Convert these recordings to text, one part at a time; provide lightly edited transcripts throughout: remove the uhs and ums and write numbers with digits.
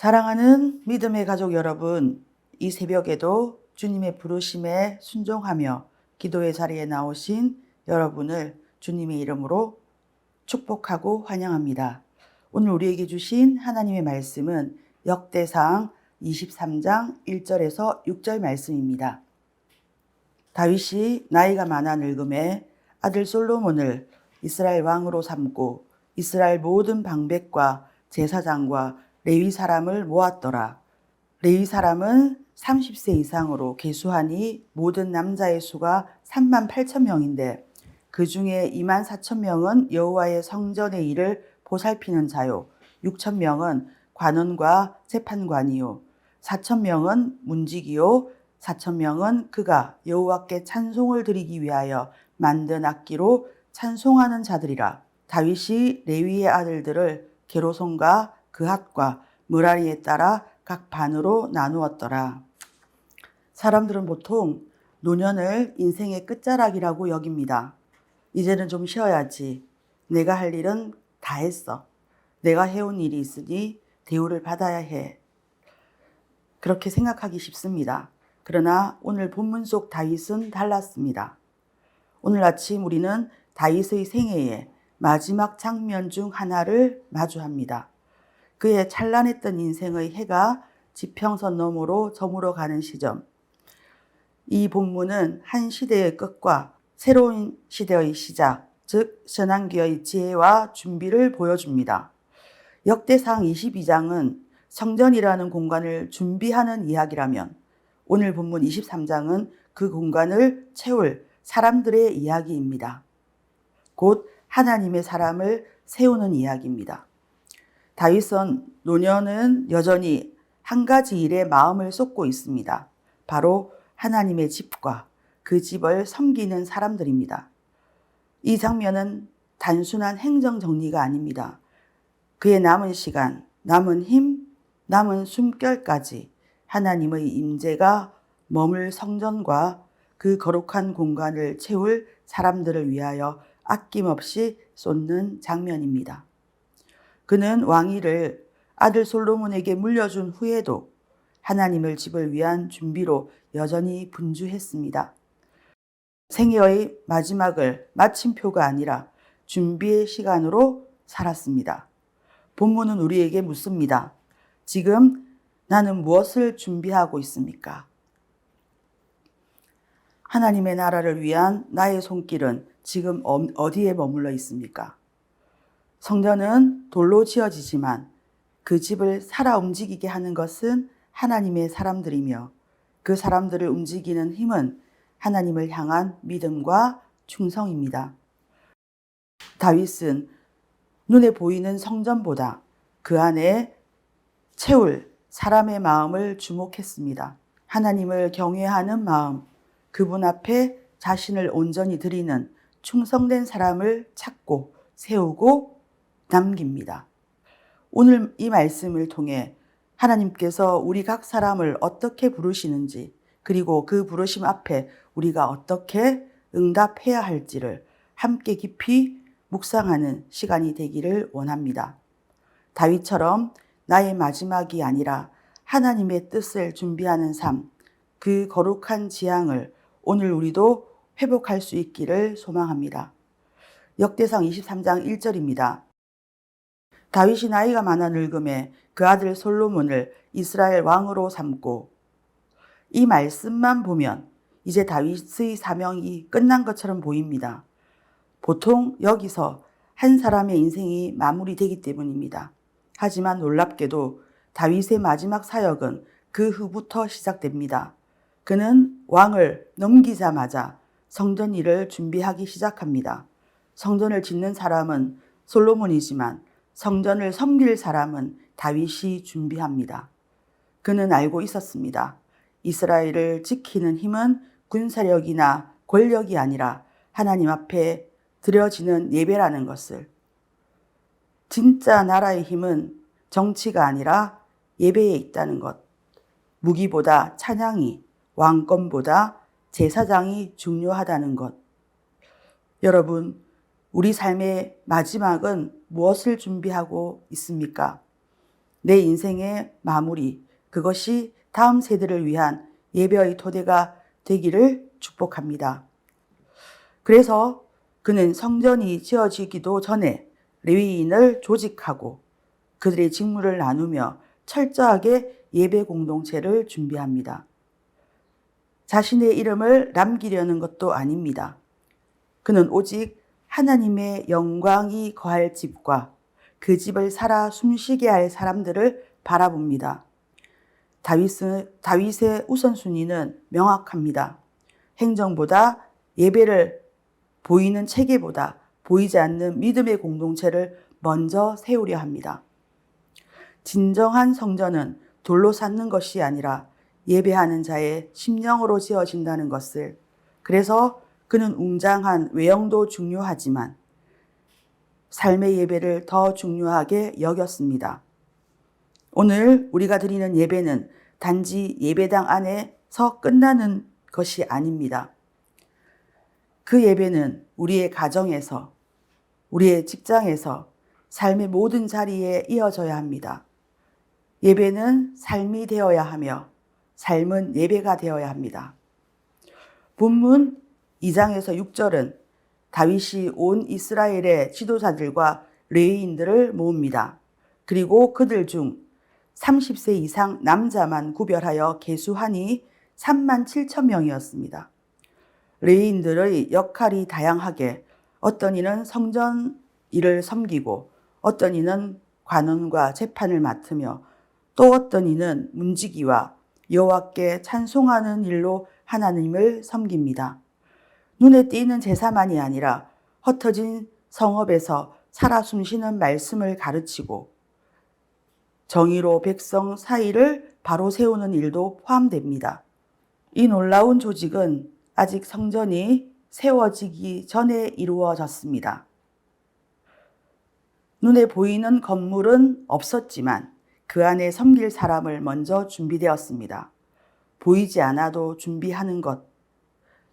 사랑하는 믿음의 가족 여러분, 이 새벽에도 주님의 부르심에 순종하며 기도의 자리에 나오신 여러분을 주님의 이름으로 축복하고 환영합니다. 오늘 우리에게 주신 하나님의 말씀은 역대상 23장 1절에서 6절 말씀입니다. 다윗이 나이가 많아 늙음에 아들 솔로몬을 이스라엘 왕으로 삼고 이스라엘 모든 방백과 제사장과 레위 사람을 모았더라. 레위 사람은 30세 이상으로 계수하니 모든 남자의 수가 3만 8천 명인데 그 중에 2만 4천 명은 여호와의 성전의 일을 보살피는 자요, 6천 명은 관원과 재판관이요, 4천 명은 문지기요, 4천 명은 그가 여호와께 찬송을 드리기 위하여 만든 악기로 찬송하는 자들이라. 다윗이 레위의 아들들을 게르손과 그핫과 므라리에 따라 각 반으로 나누었더라. 사람들은 보통 노년을 인생의 끝자락이라고 여깁니다. 이제는 좀 쉬어야지. 내가 할 일은 다 했어. 내가 해온 일이 있으니 대우를 받아야 해. 그렇게 생각하기 쉽습니다. 그러나 오늘 본문 속 다윗은 달랐습니다. 오늘 아침 우리는 다윗의 생애의 마지막 장면 중 하나를 마주합니다. 그의 찬란했던 인생의 해가 지평선 너머로 저물어 가는 시점. 이 본문은 한 시대의 끝과 새로운 시대의 시작, 즉 신앙기의 지혜와 준비를 보여줍니다. 역대상 22장은 성전이라는 공간을 준비하는 이야기라면 오늘 본문 23장은 그 공간을 채울 사람들의 이야기입니다. 곧 하나님의 사람을 세우는 이야기입니다. 다윗은 노년은 여전히 한 가지 일에 마음을 쏟고 있습니다. 바로 하나님의 집과 그 집을 섬기는 사람들입니다. 이 장면은 단순한 행정 정리가 아닙니다. 그의 남은 시간, 남은 힘, 남은 숨결까지 하나님의 임재가 머물 성전과 그 거룩한 공간을 채울 사람들을 위하여 아낌없이 쏟는 장면입니다. 그는 왕위를 아들 솔로몬에게 물려준 후에도 하나님의 집을 위한 준비로 여전히 분주했습니다. 생애의 마지막을 마침표가 아니라 준비의 시간으로 살았습니다. 본문은 우리에게 묻습니다. 지금 나는 무엇을 준비하고 있습니까? 하나님의 나라를 위한 나의 손길은 지금 어디에 머물러 있습니까? 성전은 돌로 지어지지만 그 집을 살아 움직이게 하는 것은 하나님의 사람들이며 그 사람들을 움직이는 힘은 하나님을 향한 믿음과 충성입니다. 다윗은 눈에 보이는 성전보다 그 안에 채울 사람의 마음을 주목했습니다. 하나님을 경외하는 마음, 그분 앞에 자신을 온전히 드리는 충성된 사람을 찾고 세우고 남깁니다. 오늘 이 말씀을 통해 하나님께서 우리 각 사람을 어떻게 부르시는지, 그리고 그 부르심 앞에 우리가 어떻게 응답해야 할지를 함께 깊이 묵상하는 시간이 되기를 원합니다. 다윗처럼 나의 마지막이 아니라 하나님의 뜻을 준비하는 삶, 그 거룩한 지향을 오늘 우리도 회복할 수 있기를 소망합니다. 역대상 23장 1절입니다. 다윗이 나이가 많아 늙음에 그 아들 솔로몬을 이스라엘 왕으로 삼고, 이 말씀만 보면 이제 다윗의 사명이 끝난 것처럼 보입니다. 보통 여기서 한 사람의 인생이 마무리되기 때문입니다. 하지만 놀랍게도 다윗의 마지막 사역은 그 후부터 시작됩니다. 그는 왕을 넘기자마자 성전 일을 준비하기 시작합니다. 성전을 짓는 사람은 솔로몬이지만 성전을 섬길 사람은 다윗이 준비합니다. 그는 알고 있었습니다. 이스라엘을 지키는 힘은 군사력이나 권력이 아니라 하나님 앞에 드려지는 예배라는 것을. 진짜 나라의 힘은 정치가 아니라 예배에 있다는 것. 무기보다 찬양이, 왕권보다 제사장이 중요하다는 것. 여러분, 우리 삶의 마지막은 무엇을 준비하고 있습니까? 내 인생의 마무리, 그것이 다음 세대를 위한 예배의 토대가 되기를 축복합니다. 그래서 그는 성전이 지어지기도 전에 레위인을 조직하고 그들의 직무를 나누며 철저하게 예배 공동체를 준비합니다. 자신의 이름을 남기려는 것도 아닙니다. 그는 오직 하나님의 영광이 거할 집과 그 집을 살아 숨쉬게 할 사람들을 바라봅니다. 다윗의 우선순위는 명확합니다. 행정보다 예배를 보이는 체계보다 보이지 않는 믿음의 공동체를 먼저 세우려 합니다. 진정한 성전은 돌로 쌓는 것이 아니라 예배하는 자의 심령으로 지어진다는 것을, 그래서 그는 웅장한 외형도 중요하지만 삶의 예배를 더 중요하게 여겼습니다. 오늘 우리가 드리는 예배는 단지 예배당 안에서 끝나는 것이 아닙니다. 그 예배는 우리의 가정에서, 우리의 직장에서, 삶의 모든 자리에 이어져야 합니다. 예배는 삶이 되어야 하며 삶은 예배가 되어야 합니다. 본문 2장에서 6절은 다윗이 온 이스라엘의 지도자들과 레위인들을 모읍니다. 그리고 그들 중 30세 이상 남자만 구별하여 계수하니 37,000명이었습니다. 레위인들의 역할이 다양하게 어떤 이는 성전 일을 섬기고 어떤 이는 관원과 재판을 맡으며 또 어떤 이는 문지기와 여호와께 찬송하는 일로 하나님을 섬깁니다. 눈에 띄는 제사만이 아니라 흩어진 성읍에서 살아 숨쉬는 말씀을 가르치고 정의로 백성 사이를 바로 세우는 일도 포함됩니다. 이 놀라운 조직은 아직 성전이 세워지기 전에 이루어졌습니다. 눈에 보이는 건물은 없었지만 그 안에 섬길 사람을 먼저 준비되었습니다. 보이지 않아도 준비하는 것,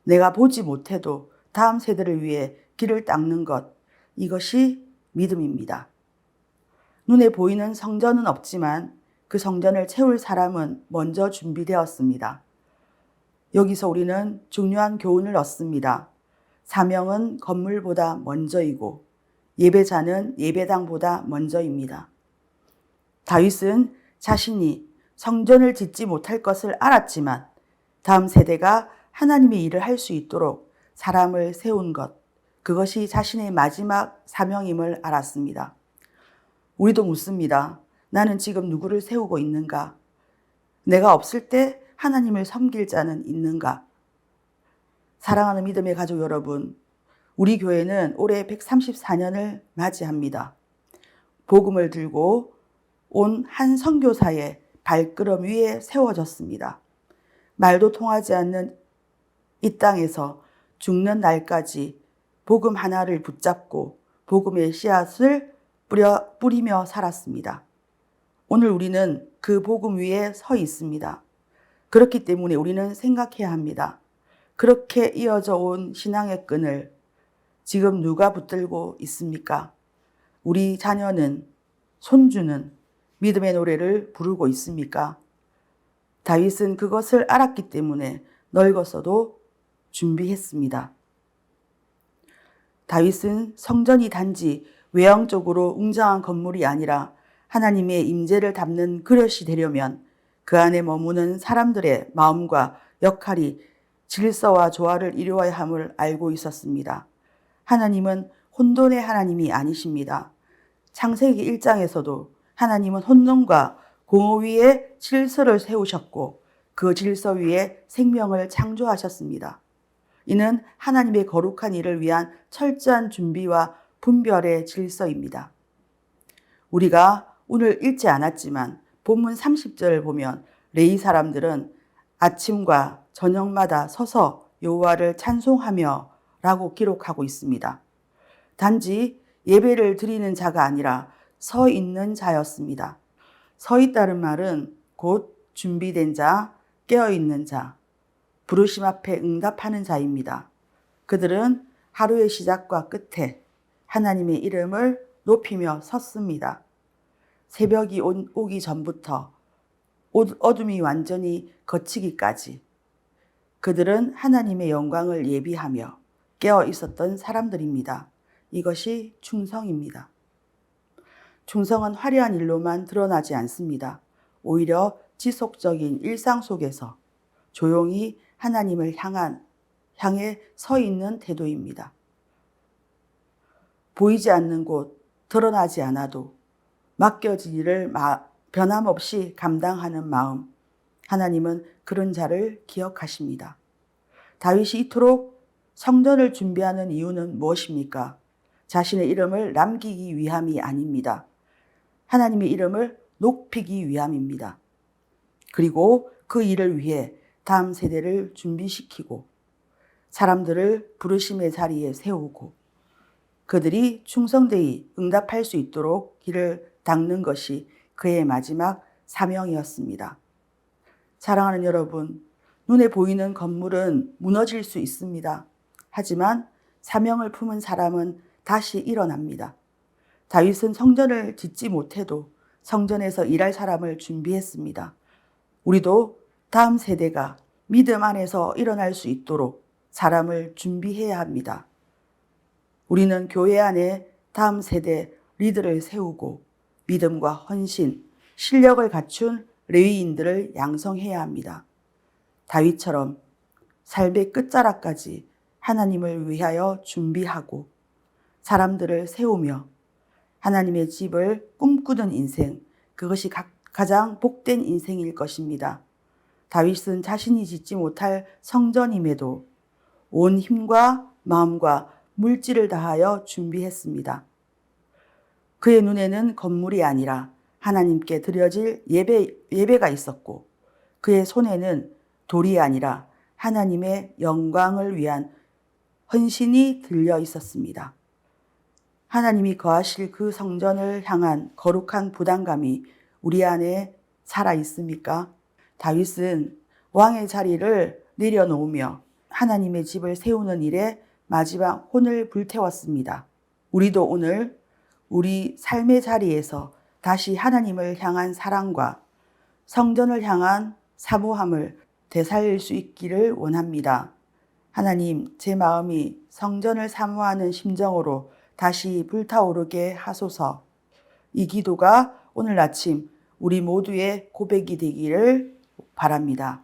내가 보지 못해도 다음 세대를 위해 길을 닦는 것, 이것이 믿음입니다. 눈에 보이는 성전은 없지만 그 성전을 채울 사람은 먼저 준비되었습니다. 여기서 우리는 중요한 교훈을 얻습니다. 사명은 건물보다 먼저이고 예배자는 예배당보다 먼저입니다. 다윗은 자신이 성전을 짓지 못할 것을 알았지만 다음 세대가 하나님의 일을 할 수 있도록 사람을 세운 것, 그것이 자신의 마지막 사명임을 알았습니다. 우리도 묻습니다. 나는 지금 누구를 세우고 있는가? 내가 없을 때 하나님을 섬길 자는 있는가? 사랑하는 믿음의 가족 여러분, 우리 교회는 올해 134년을 맞이합니다. 복음을 들고 온 한 선교사의 발걸음 위에 세워졌습니다. 말도 통하지 않는 이 땅에서 죽는 날까지 복음 하나를 붙잡고 복음의 씨앗을 뿌리며 살았습니다. 오늘 우리는 그 복음 위에 서 있습니다. 그렇기 때문에 우리는 생각해야 합니다. 그렇게 이어져 온 신앙의 끈을 지금 누가 붙들고 있습니까? 우리 자녀는, 손주는 믿음의 노래를 부르고 있습니까? 다윗은 그것을 알았기 때문에 늙어서도 준비했습니다. 다윗은 성전이 단지 외형적으로 웅장한 건물이 아니라 하나님의 임재를 담는 그릇이 되려면 그 안에 머무는 사람들의 마음과 역할이 질서와 조화를 이루어야 함을 알고 있었습니다. 하나님은 혼돈의 하나님이 아니십니다. 창세기 1장에서도 하나님은 혼돈과 공허 위에 질서를 세우셨고 그 질서 위에 생명을 창조하셨습니다. 이는 하나님의 거룩한 일을 위한 철저한 준비와 분별의 질서입니다. 우리가 오늘 읽지 않았지만 본문 30절을 보면 레위 사람들은 아침과 저녁마다 서서 여호와를 찬송하며 라고 기록하고 있습니다. 단지 예배를 드리는 자가 아니라 서 있는 자였습니다. 서 있다는 말은 곧 준비된 자, 깨어있는 자, 부르심 앞에 응답하는 자입니다. 그들은 하루의 시작과 끝에 하나님의 이름을 높이며 섰습니다. 새벽이 오기 전부터 어둠이 완전히 걷히기까지 그들은 하나님의 영광을 예비하며 깨어 있었던 사람들입니다. 이것이 충성입니다. 충성은 화려한 일로만 드러나지 않습니다. 오히려 지속적인 일상 속에서 조용히 하나님을 향해 서 있는 태도입니다. 보이지 않는 곳, 드러나지 않아도 맡겨진 일을 변함없이 감당하는 마음, 하나님은 그런 자를 기억하십니다. 다윗이 이토록 성전을 준비하는 이유는 무엇입니까? 자신의 이름을 남기기 위함이 아닙니다. 하나님의 이름을 높이기 위함입니다. 그리고 그 일을 위해 다음 세대를 준비시키고 사람들을 부르심의 자리에 세우고 그들이 충성되이 응답할 수 있도록 길을 닦는 것이 그의 마지막 사명이었습니다. 사랑하는 여러분, 눈에 보이는 건물은 무너질 수 있습니다. 하지만 사명을 품은 사람은 다시 일어납니다. 다윗은 성전을 짓지 못해도 성전에서 일할 사람을 준비했습니다. 우리도 다음 세대가 믿음 안에서 일어날 수 있도록 사람을 준비해야 합니다. 우리는 교회 안에 다음 세대 리더를 세우고 믿음과 헌신, 실력을 갖춘 레위인들을 양성해야 합니다. 다윗처럼 삶의 끝자락까지 하나님을 위하여 준비하고 사람들을 세우며 하나님의 집을 꿈꾸는 인생, 그것이 가장 복된 인생일 것입니다. 다윗은 자신이 짓지 못할 성전임에도 온 힘과 마음과 물질을 다하여 준비했습니다. 그의 눈에는 건물이 아니라 하나님께 드려질 예배가 있었고 그의 손에는 돌이 아니라 하나님의 영광을 위한 헌신이 들려 있었습니다. 하나님이 거하실 그 성전을 향한 거룩한 부담감이 우리 안에 살아 있습니까? 다윗은 왕의 자리를 내려놓으며 하나님의 집을 세우는 일에 마지막 혼을 불태웠습니다. 우리도 오늘 우리 삶의 자리에서 다시 하나님을 향한 사랑과 성전을 향한 사모함을 되살릴 수 있기를 원합니다. 하나님, 제 마음이 성전을 사모하는 심정으로 다시 불타오르게 하소서. 이 기도가 오늘 아침 우리 모두의 고백이 되기를 바랍니다.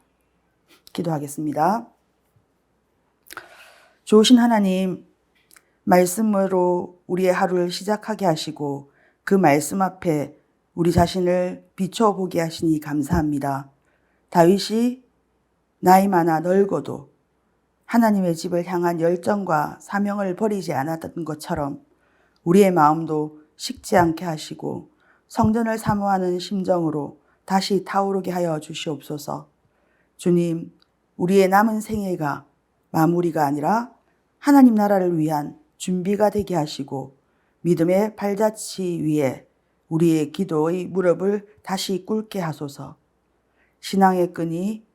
기도하겠습니다. 좋으신 하나님, 말씀으로 우리의 하루를 시작하게 하시고 그 말씀 앞에 우리 자신을 비춰보게 하시니 감사합니다. 다윗이 나이 많아 늙어도 하나님의 집을 향한 열정과 사명을 버리지 않았던 것처럼 우리의 마음도 식지 않게 하시고 성전을 사모하는 심정으로 다시 타오르게 하여 주시옵소서. 주님, 우리의 남은 생애가 마무리가 아니라 하나님 나라를 위한 준비가 되게 하시고 믿음의 발자취 위에 우리의 기도의 무릎을 다시 꿇게 하소서. 신앙의 끈이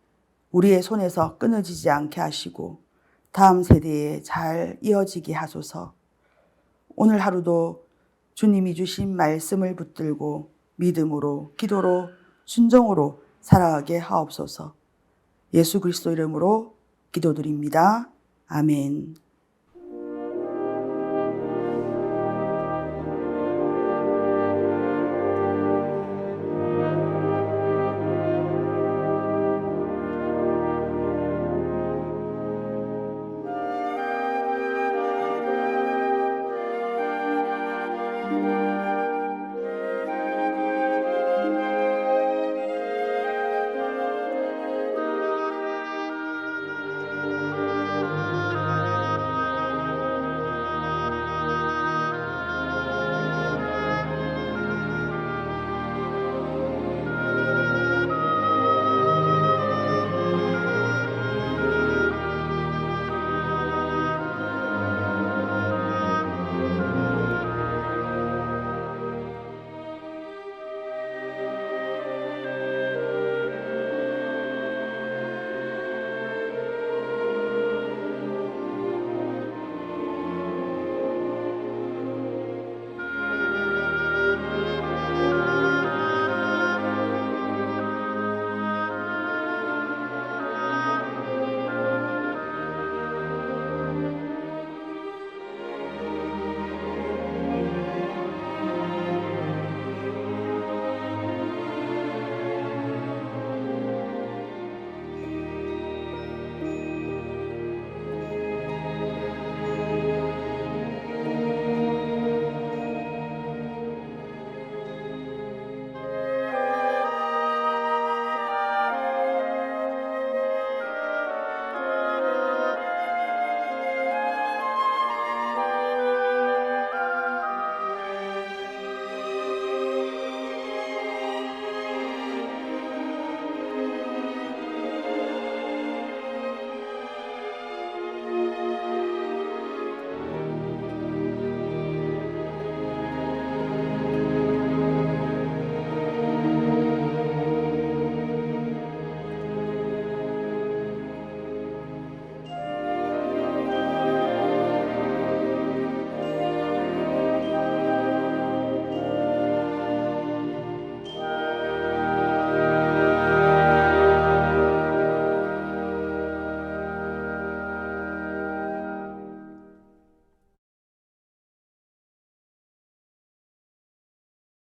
우리의 손에서 끊어지지 않게 하시고 다음 세대에 잘 이어지게 하소서. 오늘 하루도 주님이 주신 말씀을 붙들고 믿음으로, 기도로, 순종으로 살아가게 하옵소서. 예수 그리스도 이름으로 기도드립니다. 아멘.